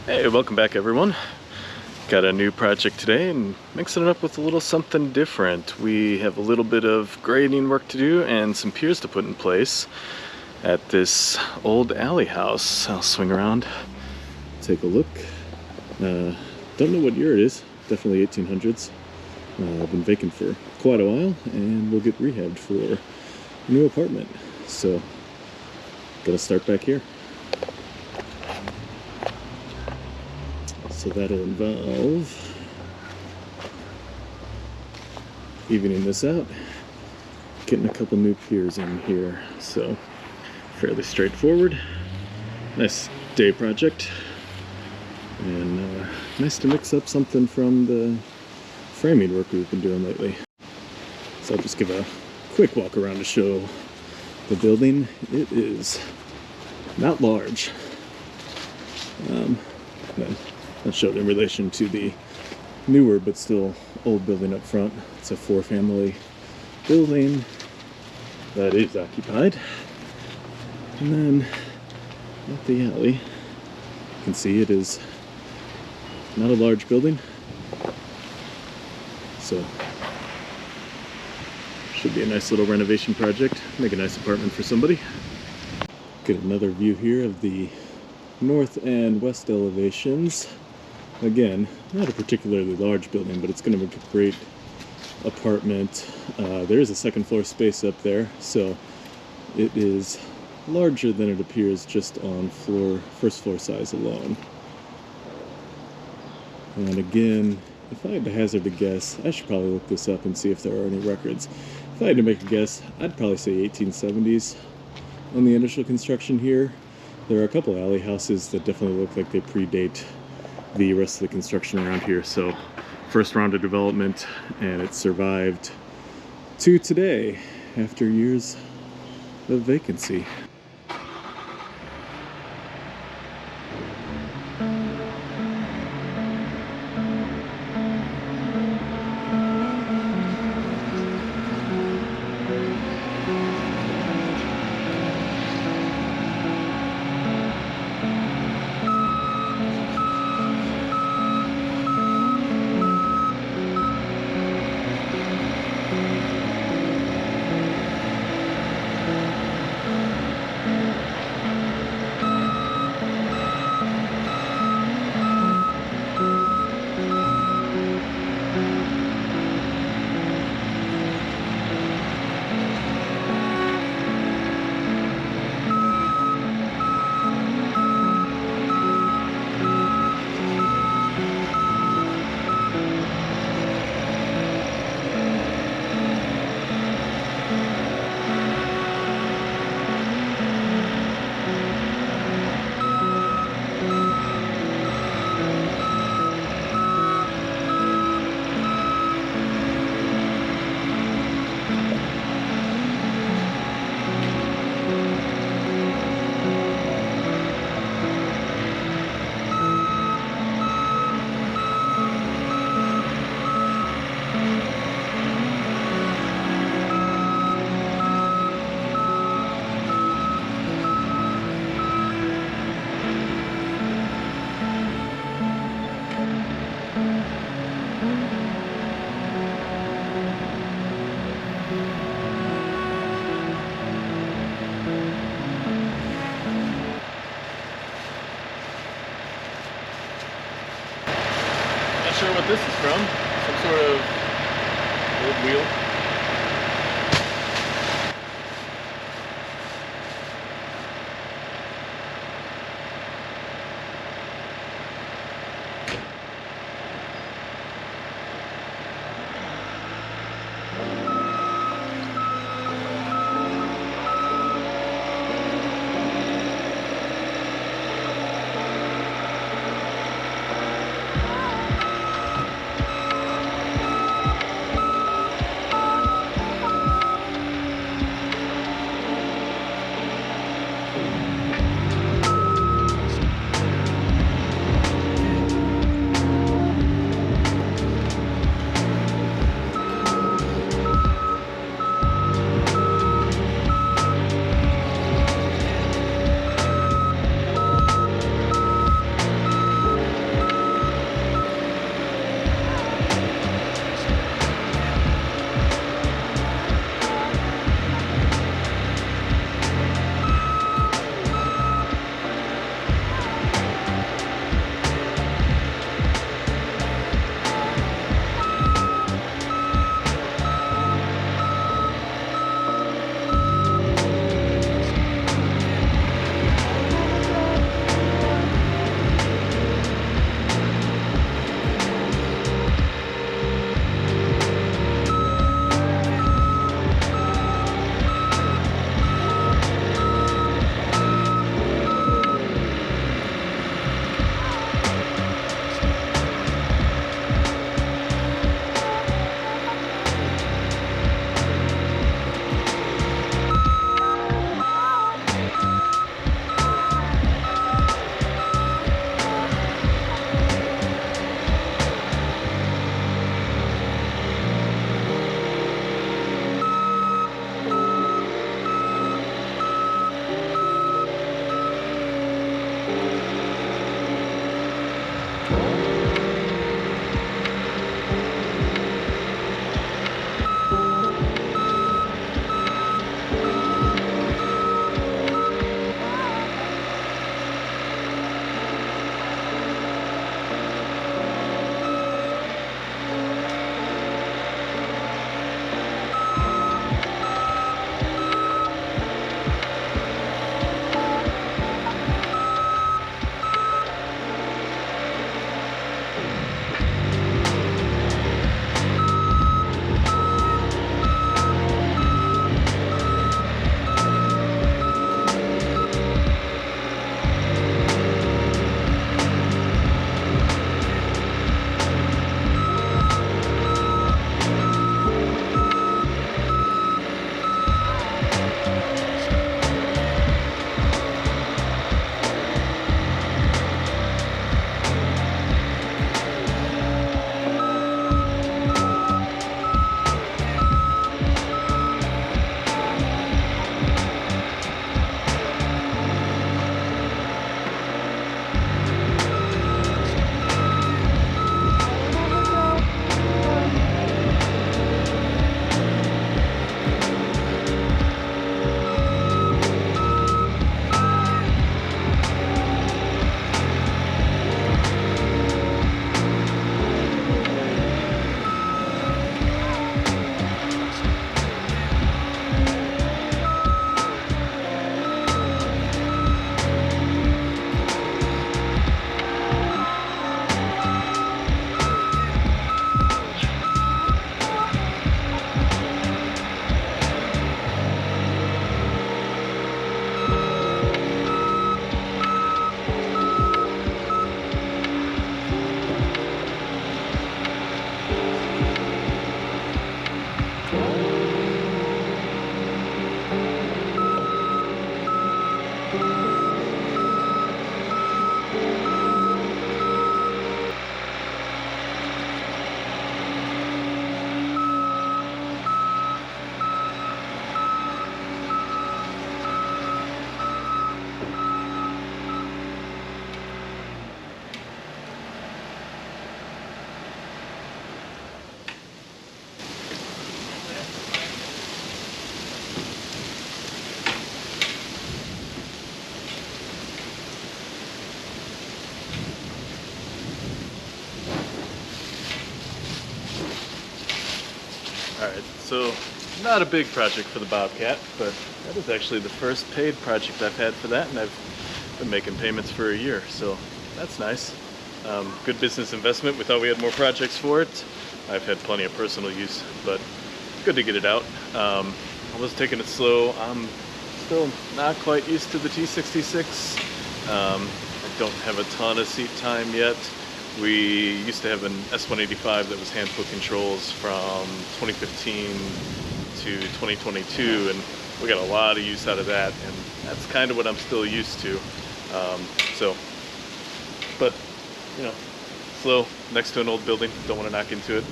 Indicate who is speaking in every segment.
Speaker 1: Hey, welcome back everyone. Got a new project today and mixing it up with a little something different. We have a little bit of grading work to do and some piers to put in place at this old alley house. I'll swing around, take a look. Don't know what year it is, definitely 1800s. Been vacant for quite a while and we'll get rehabbed for a new apartment. So, gotta start back here. So that'll involve evening this out, getting a couple new piers in here. So fairly straightforward, nice day project, and nice to mix up something from the framing work we've been doing lately. So I'll just give a quick walk around to show the building. It is not large. I'll show it in relation to the newer but still old building up front. It's a 4-family building that is occupied. And then at the alley, you can see it is not a large building. So should be a nice little renovation project. Make a nice apartment for somebody. Get another view here of the north and west elevations. Again, not a particularly large building, but it's going to make a great apartment. There is a second floor space up there, so it is larger than it appears just on first floor size alone. And again, if I had to hazard a guess, I should probably look this up and see if there are any records. If I had to make a guess, I'd probably say 1870s on the initial construction here. There are a couple alley houses that definitely look like they predate the rest of the construction around here. So first round of development, and it survived to today after years of vacancy. Not sure what this is from. Some sort of old wheel. Alright, so not a big project for the Bobcat, but that is actually the first paid project I've had for that, and I've been making payments for a year, so that's nice. Good business investment. We thought we had more projects for it. I've had plenty of personal use, but good to get it out. I was taking it slow. I'm still not quite used to the T66. I don't have a ton of seat time yet. We used to have an S185 that was hand-foot controls from 2015 to 2022, and we got a lot of use out of that, and that's kind of what I'm still used to. But you know, slow next to an old building, don't want to knock into it.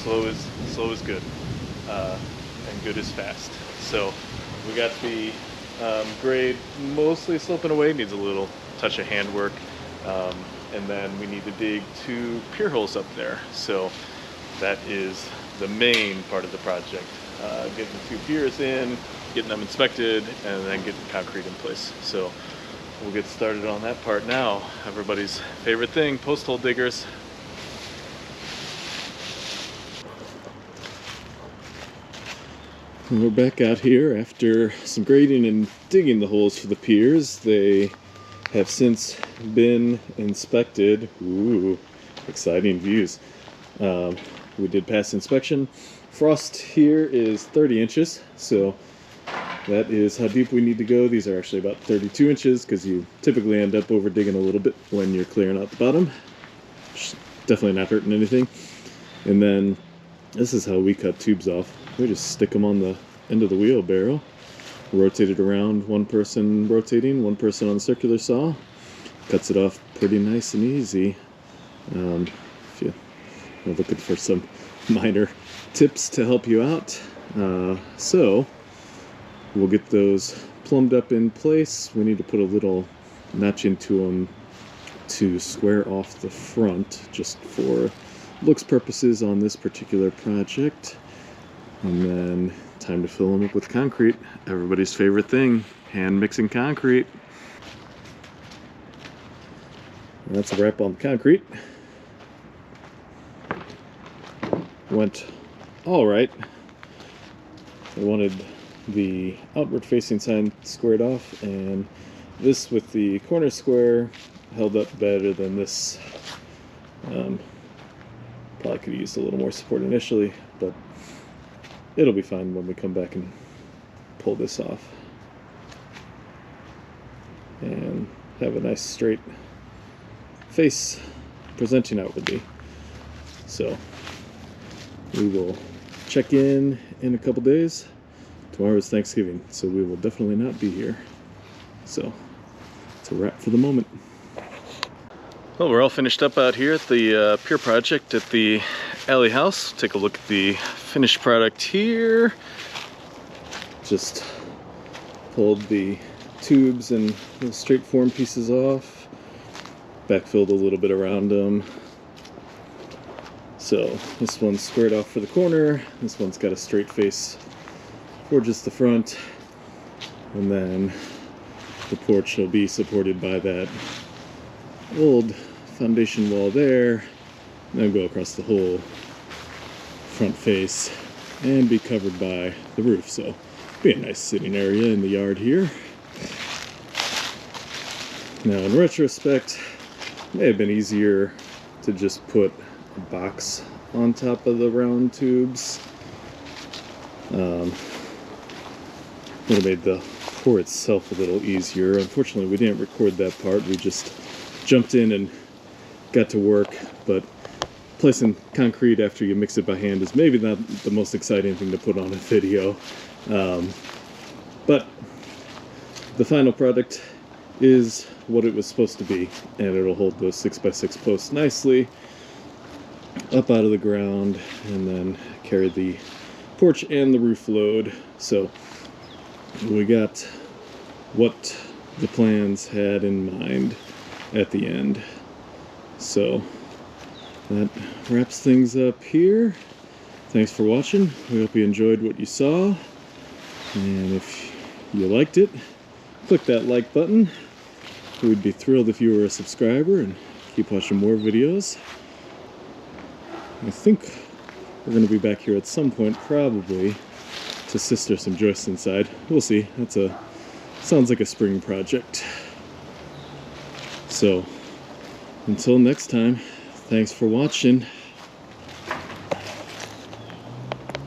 Speaker 1: Slow is good, and good is fast. So we got the grade mostly sloping away, needs a little touch of handwork, and then we need to dig 2 pier holes up there. So that is the main part of the project, getting the 2 piers in, getting them inspected, and then getting concrete in place. So we'll get started on that part now. Everybody's favorite thing, post hole diggers. And we're back out here after some grading and digging the holes for the piers. They have since been inspected. Ooh, exciting views. We did pass inspection. Frost here is 30 inches, so that is how deep we need to go. These are actually about 32 inches because you typically end up over digging a little bit when you're clearing out the bottom. Definitely not hurting anything. And then this is how we cut tubes off. We just stick them on the end of the wheelbarrow, rotate it around, one person rotating, one person on the circular saw. Cuts it off pretty nice and easy. If you're looking for some minor tips to help you out. So we'll get those plumbed up in place. We need to put a little notch into them to square off the front, just for looks purposes on this particular project. And then time to fill them up with concrete. Everybody's favorite thing, hand mixing concrete. And that's a wrap on the concrete. Went all right. I wanted the outward facing side squared off, and this with the corner square held up better than this. Probably could have used a little more support initially, but it'll be fine when we come back and pull this off and have a nice straight face presenting outwardly. So we will check in a couple days. Tomorrow is Thanksgiving, so we will definitely not be here. So it's a wrap for the moment. Well, we're all finished up out here at the pier project at the alley house. Take a look at the finished product here. Just pulled the tubes and the straight form pieces off, backfilled a little bit around them. So this one's squared off for the corner, this one's got a straight face for just the front, and then the porch will be supported by that old foundation wall there, and then go across the whole front face and be covered by the roof. So be a nice sitting area in the yard here. Now in retrospect, it may have been easier to just put a box on top of the round tubes. Would have made the pour itself a little easier. Unfortunately, we didn't record that part. We just jumped in and got to work, but placing concrete after you mix it by hand is maybe not the most exciting thing to put on a video. But the final product is what it was supposed to be, and it'll hold those 6x6 posts nicely up out of the ground and then carry the porch and the roof load. So we got what the plans had in mind at the end. So that wraps things up here. Thanks for watching. We hope you enjoyed what you saw, and if you liked it, click that like button. We'd be thrilled if you were a subscriber and keep watching more videos. I think We're going to be back here at some point, probably, to sister some joists inside. We'll see. Sounds like a spring project. So, until next time, thanks for watching.